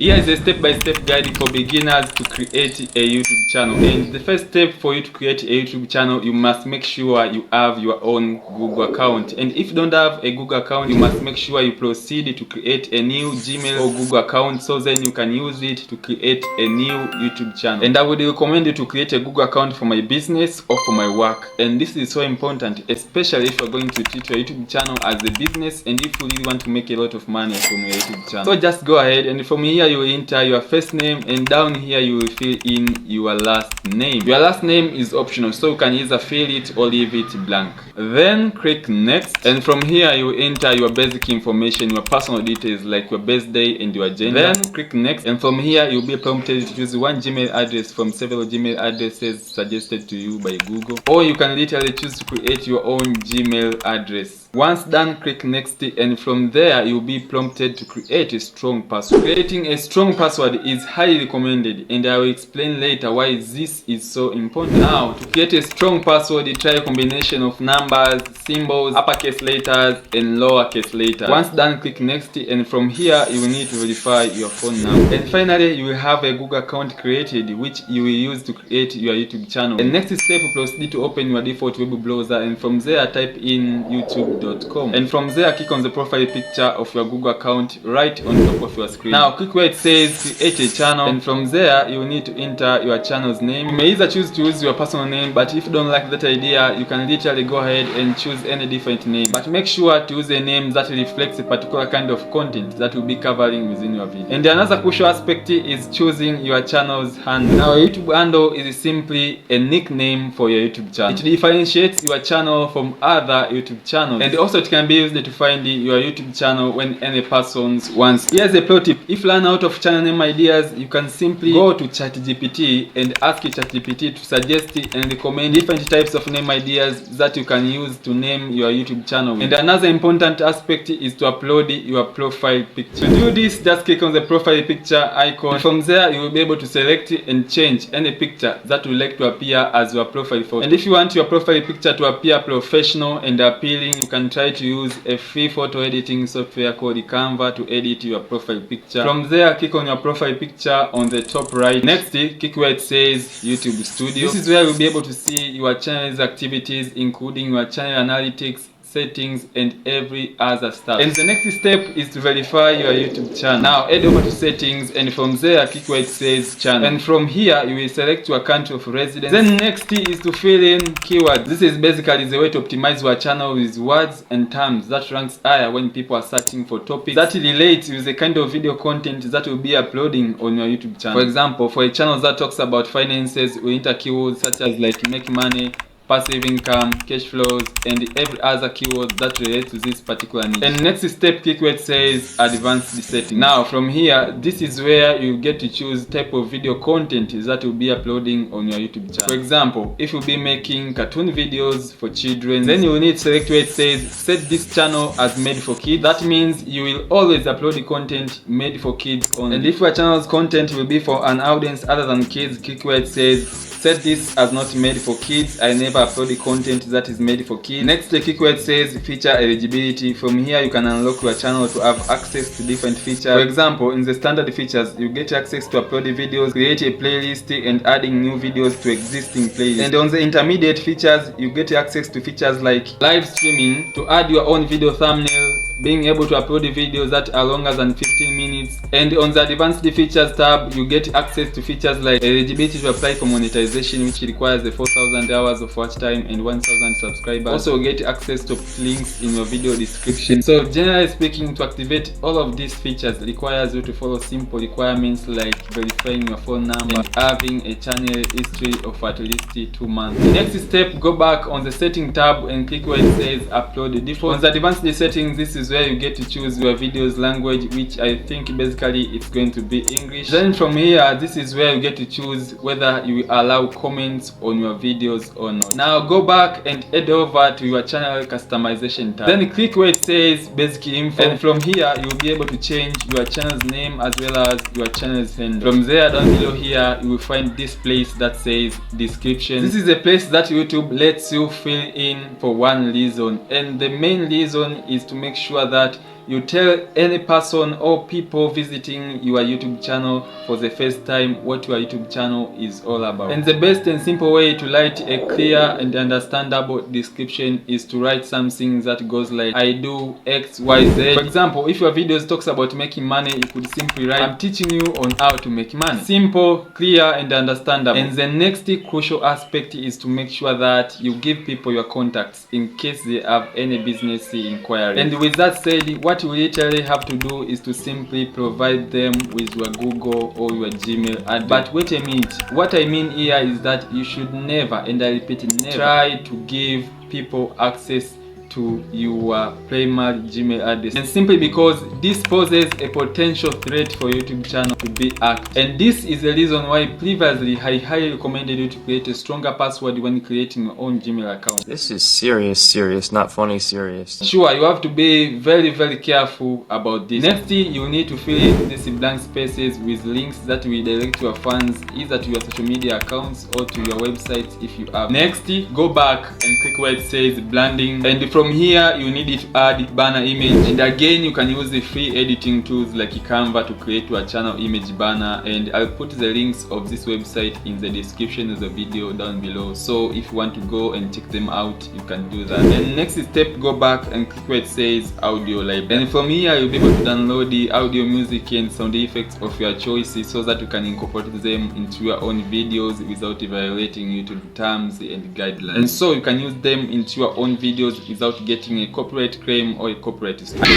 Here is a step-by-step guide for beginners to create a YouTube channel. And the first step for you to create a YouTube channel, you must make sure you have your own Google account. And if you don't have a Google account, you must make sure you proceed to create a new Gmail or Google account, so then you can use it to create a new YouTube channel. And I would recommend you to create a Google account for my business or for my work. And this is so important, especially if you're going to treat your YouTube channel as a business and if you really want to make a lot of money from your YouTube channel. So just go ahead, and from here you will enter your first name, and down here you will fill in your last name. Your last name is optional, so you can either fill it or leave it blank. Then click next, and from here you will enter your basic information, your personal details like your birthday and your gender. Then click next, and from here you'll be prompted to choose one Gmail address from several Gmail addresses suggested to you by Google, or you can literally choose to create your own Gmail address. Once done, click next, and from there you'll be prompted to create a strong password. Creating a strong password is highly recommended, and I will explain later why this is so important. Now, to create a strong password, try a combination of numbers, symbols, uppercase letters and lowercase letters. Once done, click next, and from here you will need to verify your phone number. And finally, you will have a Google account created, which you will use to create your YouTube channel. And next step, proceed to open your default web browser, and from there type in YouTube.com, and from there click on the profile picture of your Google account right on top of your screen. Now click where it says create a channel, and from there you will need to enter your channel's name. You may either choose to use your personal name, but if you don't like that idea, you can literally go ahead and choose any different name, but make sure to use a name that reflects a particular kind of content that will be covering within your video. And another crucial aspect is choosing your channel's handle. Now a YouTube handle is simply a nickname for your YouTube channel. It differentiates your channel from other YouTube channels, and also it can be used to find your YouTube channel when any persons wants. Here's a pro tip: if you run out of channel name ideas, you can simply go to ChatGPT and ask ChatGPT to suggest and recommend different types of name ideas that you can use to name your YouTube channel. And another important aspect is to upload your profile picture. To do this, just click on the profile picture icon. From there you will be able to select and change any picture that you like to appear as your profile photo. And if you want your profile picture to appear professional and appealing, you can try to use a free photo editing software called Canva to edit your profile picture. From there, click on your profile picture on the top right. Next, click where it says YouTube Studio. This is where you'll be able to see your channel's activities, including your channel analytics, settings and every other stuff. And the next step is to verify your YouTube channel. Now head over to settings, and from there click where it says channel, and from here you will select your country of residence. Then next is to fill in keywords. This is basically the way to optimize your channel with words and terms that ranks higher when people are searching for topics that relate with the kind of video content that will be uploading on your YouTube channel. For example, for a channel that talks about finances, we enter keywords such as like make money, passive income, cash flows, and every other keyword that relates to this particular niche. And next step, click where it says advanced setting. Now from here, this is where you get to choose type of video content that will be uploading on your YouTube channel. For example, if you'll be making cartoon videos for children, then you will need to select where it says set this channel as made for kids. That means you will always upload the content made for kids only. And if your channel's content will be for an audience other than kids, click where it says set this as not made for kids. I never upload the content that is made for kids. Next, click where it says feature eligibility. From here you can unlock your channel to have access to different features. For example, in the standard features, you get access to upload the videos, create a playlist, and adding new videos to existing playlists. And on the intermediate features, you get access to features like live streaming, to add your own video thumbnail, being able to upload the videos that are longer than 15 minutes. And on the advanced features tab, you get access to features like eligibility to apply for monetization, which requires the 4,000 hours of watch time and 1,000 subscribers. Also get access to links in your video description. So generally speaking, to activate all of these features requires you to follow simple requirements like verifying your phone number and having a channel history of at least 2 months. The next step, go back on the setting tab and click where it says upload the default. On the advanced settings, this is where you get to choose your video's language, which I think basically it's going to be English. Then from here, this is where you get to choose whether you allow comments on your videos or not. Now go back and head over to your channel customization tab. Then click where it says basic info, and from here you'll be able to change your channel's name as well as your channel's handle. From there, down below here, you will find this place that says description. This is a place that YouTube lets you fill in for one reason, and the main reason is to make sure that you tell any person or people visiting your YouTube channel for the first time what your YouTube channel is all about. And the best and simple way to write a clear and understandable description is to write something that goes like, I do X, Y, Z. For example, if your videos talks about making money, you could simply write, I'm teaching you on how to make money. Simple, clear, and understandable. And the next crucial aspect is to make sure that you give people your contacts in case they have any business inquiry. And with that said, what you literally have to do is to simply provide them with your Google or your Gmail address. But wait a minute, what I mean here is that you should never, and I repeat, never try to give people access to your primary Gmail address, and simply because this poses a potential threat for your YouTube channel to be hacked. And this is the reason why previously I highly recommended you to create a stronger password when creating your own Gmail account. This is serious, not funny, serious. Sure, you have to be very careful about this. Next, you need to fill in these blank spaces with links that will direct your fans either to your social media accounts or to your website if you have. Next, go back and click where it says branding, and from here you need to add banner image. And again, you can use the free editing tools like Canva to create your channel image banner, and I'll put the links of this website in the description of the video down below, so if you want to go and check them out, you can do that. And next step, go back and click where it says audio library, and from here you'll be able to download the audio, music, and sound effects of your choice so that you can incorporate them into your own videos without violating YouTube terms and guidelines. And so you can use them into your own videos without getting a copyright claim or a copyright strike.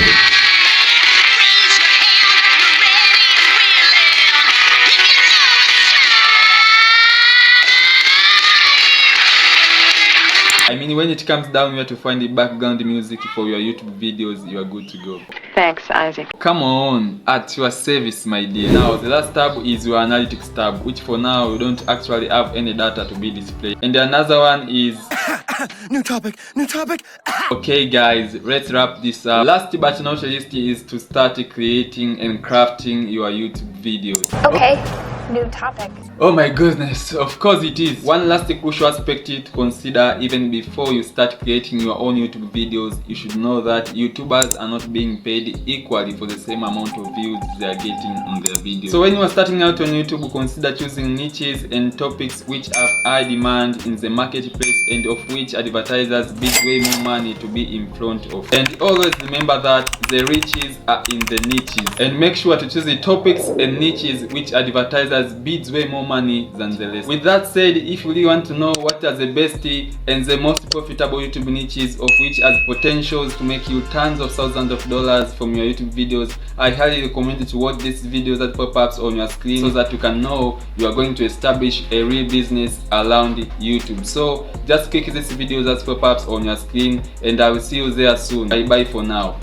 I mean, when it comes down here to find the background music for your YouTube videos, you are good to go. Thanks, Isaac. Come on, at your service, my dear. Now, the last tab is your analytics tab, which for now you don't actually have any data to be displayed. And another one is New topic. okay guys, let's wrap this up. Last but not least is to start creating and crafting your YouTube videos. Okay, new topic. Oh my goodness, of course it is. One last crucial aspect to consider even before you start creating your own YouTube videos. You should know that YouTubers are not being paid equally for the same amount of views they are getting on their videos. So when you are starting out on YouTube, consider choosing niches and topics which have high demand in the marketplace and of which advertisers bid way more money to be in front of. And always remember that the riches are in the niches, and make sure to choose the topics and niches which advertisers bid way more money than the rest. With that said, if you really want to know what are the best and the most profitable YouTube niches of which has potentials to make you tons of thousands of dollars from your YouTube videos, I highly recommend you to watch these videos that pop up on your screen so that you can know you are going to establish a real business around YouTube. So just click these videos that pop up on your screen, and I will see you there soon. Bye bye for now.